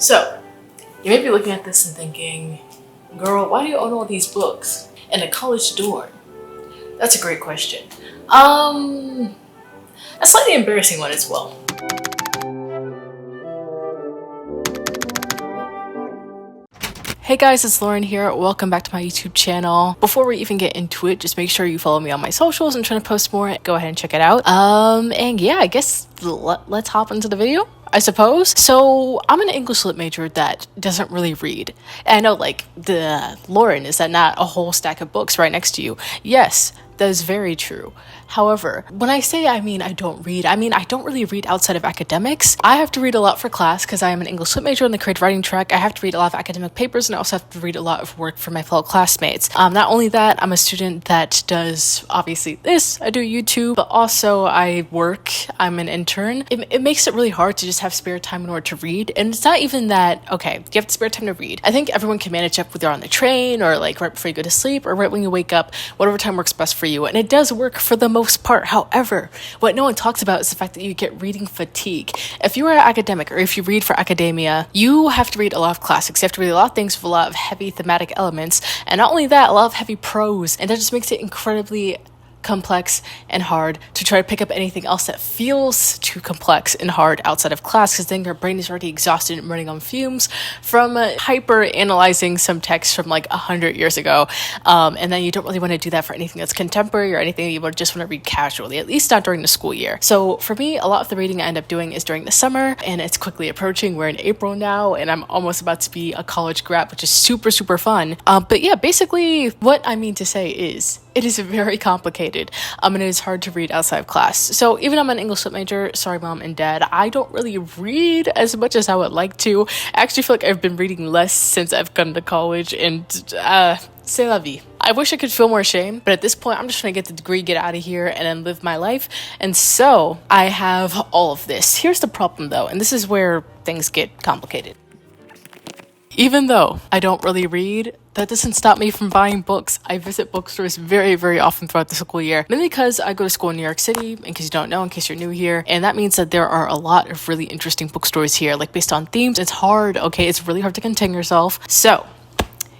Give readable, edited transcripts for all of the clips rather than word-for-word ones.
So, you may be looking at this and thinking, girl, why do you own all these books in a college dorm? That's a great question. A slightly embarrassing one as well. Hey guys, it's Lauren here. Welcome back to my YouTube channel. Before we even get into it, just make sure you follow me on my socials. I'm trying to post more. Go ahead and check it out. And yeah, I guess let's hop into the video, I suppose. So I'm an English lit major that doesn't really read. And I know, like, Lauren, is that not a whole stack of books right next to you? Yes, that is very true. However, when I say I don't read, I don't really read outside of academics. I have to read a lot for class because I am an English lit major in the creative writing track. I have to read a lot of academic papers and I also have to read a lot of work for my fellow classmates. Not only that, I'm a student that does obviously this. I do YouTube, but also I work. I'm an intern. It makes it really hard to just have spare time in order to read. And it's not even that, okay, you have spare time to read. I think everyone can manage up whether you're on the train or like right before you go to sleep or right when you wake up, whatever time works best for you. And it does work for the most part. However, what no one talks about is the fact that you get reading fatigue. If you are an academic or if you read for academia, you have to read a lot of classics. You have to read a lot of things with a lot of heavy thematic elements. And not only that, a lot of heavy prose. And that just makes it incredibly complex and hard to try to pick up anything else that feels too complex and hard outside of class, because then your brain is already exhausted and running on fumes from hyper analyzing some text from like 100 years ago, and then you don't really want to do that for anything that's contemporary or anything you just want to read casually, at least not during the school year. So for me, a lot of the reading I end up doing is during the summer, and it's quickly approaching. We're in April now and I'm almost about to be a college grad, which is super fun. But yeah, basically what I mean to say is it is very complicated, and it is hard to read outside of class. So even though I'm an English lit major, sorry mom and dad, I don't really read as much as I would like to. I actually feel like I've been reading less since I've gone to college, and c'est la vie. I wish I could feel more shame, but at this point I'm just trying to get the degree, get out of here, and then live my life. And so I have all of this. Here's the problem though, and this is where things get complicated. Even though I don't really read, that doesn't stop me from buying books. I visit bookstores very often throughout the school year, mainly because I go to school in New York City, in case you don't know, in case you're new here. And that means that there are a lot of really interesting bookstores here, like based on themes. It's hard, okay? It's really hard to contain yourself. So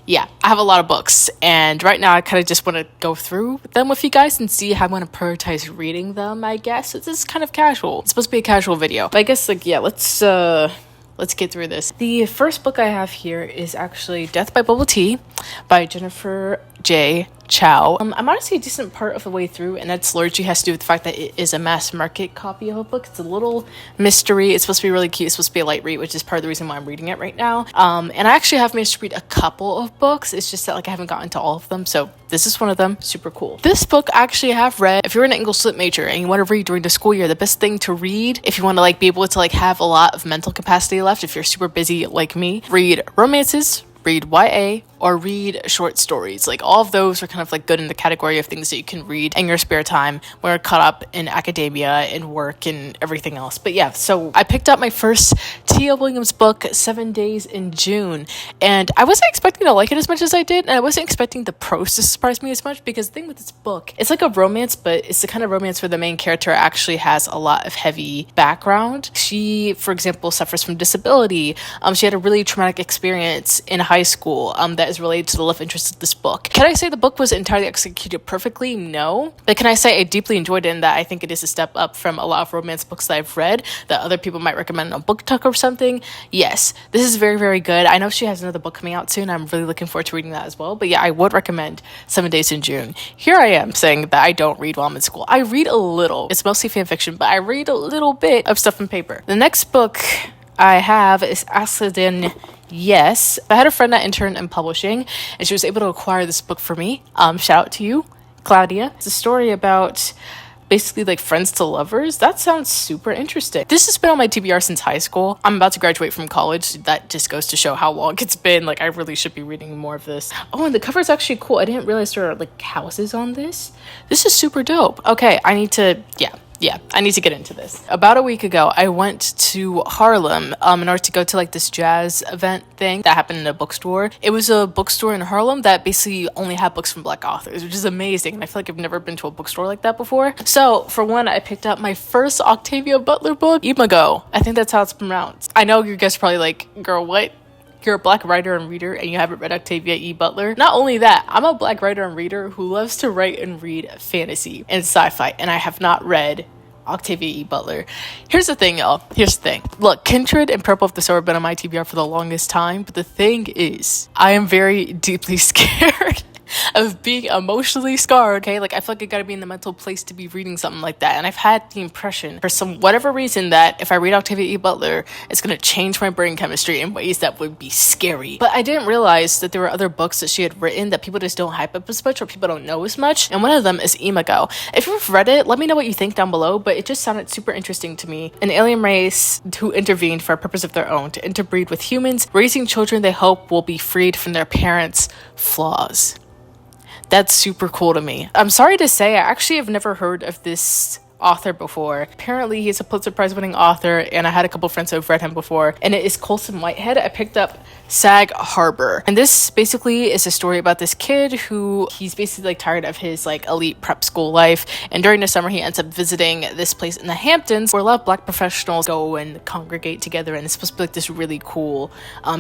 yeah, I have a lot of books, and right now I kind of just want to go through them with you guys and see how I'm going to prioritize reading them, I guess. This is kind of casual. It's supposed to be a casual video. But I guess, like, yeah, let's get through this. The first book I have here is actually Death by Bubble Tea by Jennifer J. Chow. I'm honestly a decent part of the way through, and that's largely has to do with the fact that it is a mass market copy of a book. It's a little mystery. It's supposed to be really cute. It's supposed to be a light read, which is part of the reason why I'm reading it right now. And I actually have managed to read a couple of books. It's just that like I haven't gotten to all of them, so this is one of them. Super cool. This book actually I have read. If you're an English lit major and you want to read during the school year, the best thing to read if you want to like be able to like have a lot of mental capacity left, if you're super busy like me, read romances, read YA, or read short stories. Like all of those are kind of like good in the category of things that you can read in your spare time when you're caught up in academia and work and everything else. But yeah, so I picked up my first T.L. Williams book, 7 Days in June, and I wasn't expecting to like it as much as I did, and I wasn't expecting the prose to surprise me as much, because the thing with this book, it's like a romance, but it's the kind of romance where the main character actually has a lot of heavy background. She, for example, suffers from disability. She had a really traumatic experience in high school that is related to the love interest of this book. Can I say the book was entirely executed perfectly? No. But can I say I deeply enjoyed it, and that I think it is a step up from a lot of romance books that I've read that other people might recommend on BookTok or something? Yes. This is very good. I know she has another book coming out soon. I'm really looking forward to reading that as well. But yeah, I would recommend 7 Days in June. Here I am saying that I don't read while I'm in school. I read a little. It's mostly fan fiction, but I read a little bit of stuff in paper. The next book I have is Ascendin. Yes, I had a friend that interned in publishing, and she was able to acquire this book for me. Shout out to you, Claudia. It's a story about basically like friends to lovers. That sounds super interesting. This has been on my TBR since high school. I'm about to graduate from college. That just goes to show how long it's been. Like, I really should be reading more of this. Oh, and the cover is actually cool. I didn't realize there are like houses on this. This is super dope. Okay, I need to, yeah. Yeah, I need to get into this. About a week ago, I went to Harlem in order to go to like this jazz event thing that happened in a bookstore. It was a bookstore in Harlem that basically only had books from Black authors, which is amazing. And I feel like I've never been to a bookstore like that before. So for one, I picked up my first Octavia Butler book, Imago. I think that's how it's pronounced. I know you guys are probably like, girl, what? You're a Black writer and reader and you haven't read Octavia E. Butler. Not only that, I'm a Black writer and reader who loves to write and read fantasy and sci-fi, and I have not read Octavia E. Butler. Here's the thing, y'all. Here's the thing. Look, Kindred and Purple of the Sword have been on my TBR for the longest time, but the thing is, I am very deeply scared of being emotionally scarred. Okay, like I feel like I gotta be in the mental place to be reading something like that, and I've had the impression for some whatever reason that if I read Octavia E. Butler, it's gonna change my brain chemistry in ways that would be scary. But I didn't realize that there were other books that she had written that people just don't hype up as much or people don't know as much, and one of them is Imago. If you've read it, let me know what you think down below, but it just sounded super interesting to me. An alien race who intervened for a purpose of their own to interbreed with humans, raising children they hope will be freed from their parents' flaws. That's super cool to me. I'm sorry to say, I actually have never heard of this author before. Apparently he's a Pulitzer Prize winning author, and I had a couple friends who have read him before, and it is Colson Whitehead. I picked up Sag Harbor, and this basically is a story about this kid who he's basically like tired of his like elite prep school life, and during the summer he ends up visiting this place in the Hamptons where a lot of Black professionals go and congregate together, and it's supposed to be like this really cool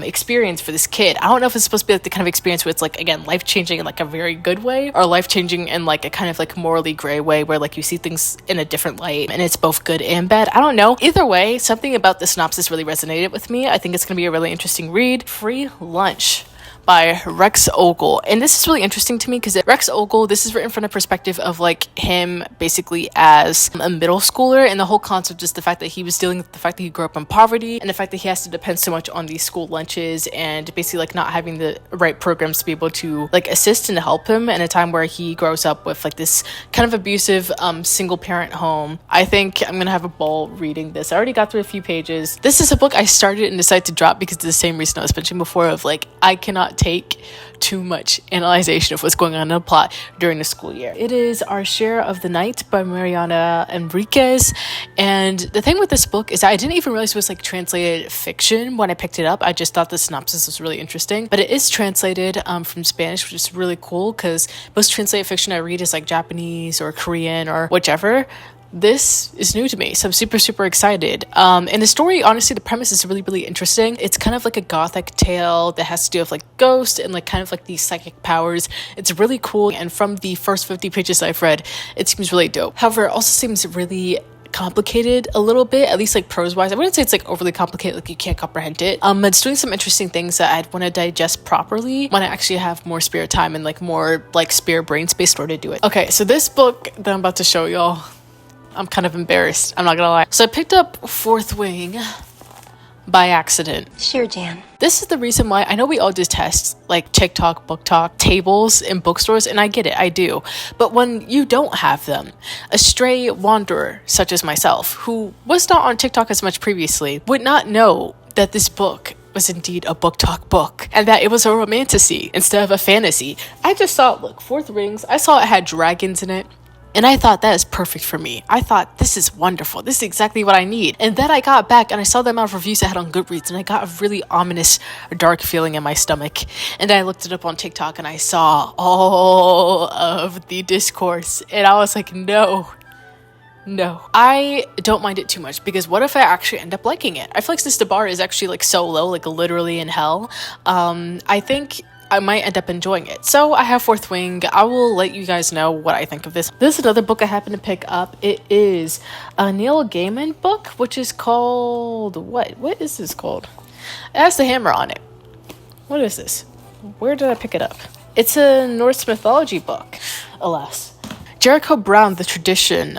experience for this kid. I don't know if it's supposed to be like the kind of experience where it's like, again, life-changing in like a very good way, or life-changing in like a kind of like morally gray way where like you see things in a different light and it's both good and bad. I don't know. Either way, something about the synopsis really resonated with me. I think it's gonna be a really interesting read. Free Lunch by Rex Ogle. And this is really interesting to me because Rex Ogle, this is written from the perspective of like him basically as a middle schooler, and the whole concept is the fact that he was dealing with the fact that he grew up in poverty and the fact that he has to depend so much on these school lunches and basically like not having the right programs to be able to like assist and help him in a time where he grows up with like this kind of abusive single parent home. I think I'm gonna have a ball reading this. I already got through a few pages. This is a book I started and decided to drop because of the same reason I was mentioning before of like I cannot take too much analyzation of what's going on in the plot during the school year. It is Our Share of the Night by Mariana Enriquez, and the thing with this book is I didn't even realize it was like translated fiction when I picked it up. I just thought the synopsis was really interesting, but it is translated from Spanish, which is really cool because most translated fiction I read is like Japanese or Korean or whichever. This is new to me, so I'm super excited. And the story, honestly, the premise is really interesting. It's kind of like a gothic tale that has to do with like ghosts and like kind of like these psychic powers. It's really cool, and from the first 50 pages I've read, it seems really dope. However, it also seems really complicated a little bit, at least like prose wise. I wouldn't say it's like overly complicated, like you can't comprehend it. It's doing some interesting things that I'd want to digest properly when I actually have more spare time and like more like spare brain space in order to do it. Okay, so this book that I'm about to show y'all, I'm kind of embarrassed, I'm not gonna lie. So I picked up Fourth Wing by accident. Sure, Jan. This is the reason why I know we all detest like TikTok, book talk, tables in bookstores, and I get it, I do. But when you don't have them, a stray wanderer such as myself, who was not on TikTok as much previously, would not know that this book was indeed a book talk book and that it was a romantasy instead of a fantasy. I just saw it, look, Fourth Rings, I saw it had dragons in it. And I thought that is perfect for me. I thought this is wonderful. This is exactly what I need. And then I got back and I saw the amount of reviews I had on Goodreads, and I got a really ominous, dark feeling in my stomach. And then I looked it up on TikTok and I saw all of the discourse, and I was like, no. I don't mind it too much, because what if I actually end up liking it? I feel like since the bar is actually like so low, like literally in hell, I think I might end up enjoying it. So I have Fourth Wing. I will let you guys know what I think of this. This is another book I happen to pick up. It is a Neil Gaiman book, which is called, what is this called? It has the hammer on it. What is this? Where did I pick it up? It's a Norse mythology book, alas. Jericho Brown, The Tradition.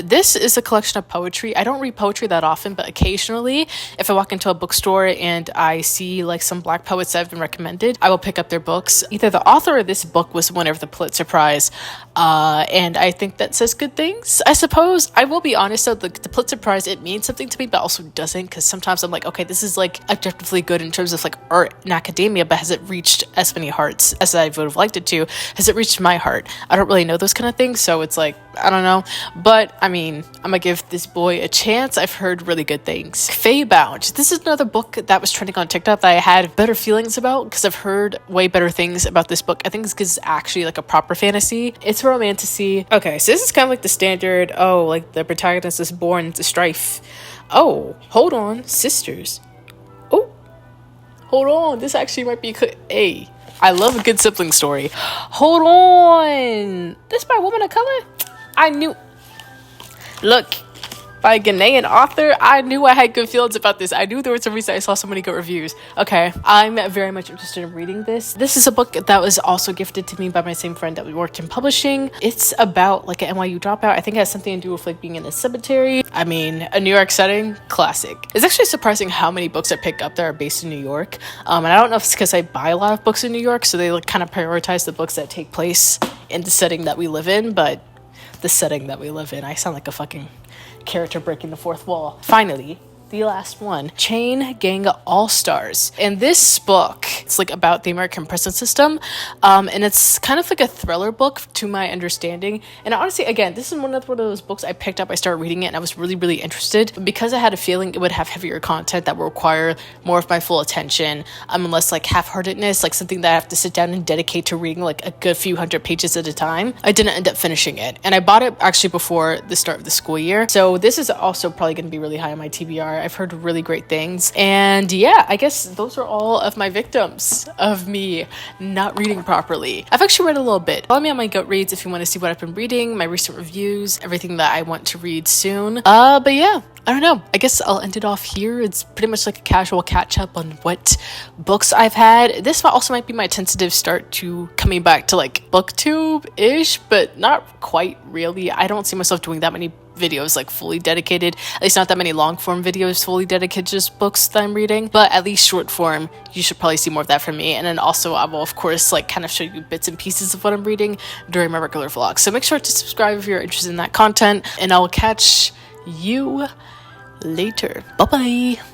This is a collection of poetry. I don't read poetry that often, but occasionally, if I walk into a bookstore and I see like some Black poets that have been recommended, I will pick up their books. Either the author of this book was winner of the Pulitzer Prize, and I think that says good things, I suppose. I will be honest though, the Pulitzer Prize, it means something to me, but also doesn't, because sometimes I'm like, okay, this is like objectively good in terms of like art and academia, but has it reached as many hearts as I would have liked it to? Has it reached my heart? I don't really know those kind of things. thing, so it's like, I don't know. But I mean, I'm gonna give this boy a chance. I've heard really good things. Feybound. This is another book that was trending on TikTok that I had better feelings about because I've heard way better things about this book. I think it's because it's actually like a proper fantasy. It's romantasy. Okay, so this is kind of like the standard, oh, like the protagonist is born into strife. Oh, hold on, sisters. Oh, hold on, this actually might be hey, I love a good sibling story. Hold on, this by a woman of color? I knew. Look, by a Ghanaian author, I knew I had good feelings about this. I knew there was a reason I saw so many good reviews. Okay, I'm very much interested in reading this. This is a book that was also gifted to me by my same friend that we worked in publishing. It's about like an NYU dropout. I think it has something to do with like being in a cemetery. I mean, a New York setting, classic. It's actually surprising how many books I pick up that are based in New York. And I don't know if it's because I buy a lot of books in New York, so they like kind of prioritize the books that take place in the setting that we live in, but the setting that we live in. I sound like a fucking character breaking the fourth wall. Finally, the last one, Chain Gang All-Stars. And this book, it's like about the American prison system, and it's kind of like a thriller book to my understanding. And honestly, again, this is one of those books I picked up, I started reading it, and I was really, really interested. But because I had a feeling it would have heavier content that would require more of my full attention, unless like half-heartedness, like something that I have to sit down and dedicate to reading like a good few hundred pages at a time, I didn't end up finishing it. And I bought it actually before the start of the school year. So this is also probably going to be really high on my TBR. I've heard really great things. And yeah, I guess those are all of my victims of me not reading properly. I've actually read a little bit. Follow me on my Goodreads if you want to see what I've been reading, my recent reviews, everything that I want to read soon. But yeah, I don't know. I guess I'll end it off here. It's pretty much like a casual catch up on what books I've had. This also might be my tentative start to coming back to like booktube-ish, but not quite really. I don't see myself doing that many videos like fully dedicated, at least not that many long form videos fully dedicated to just books that I'm reading, but at least short form you should probably see more of that from me. And then also I will of course like kind of show you bits and pieces of what I'm reading during my regular vlogs, so make sure to subscribe if you're interested in that content, and I'll catch you later. Bye bye.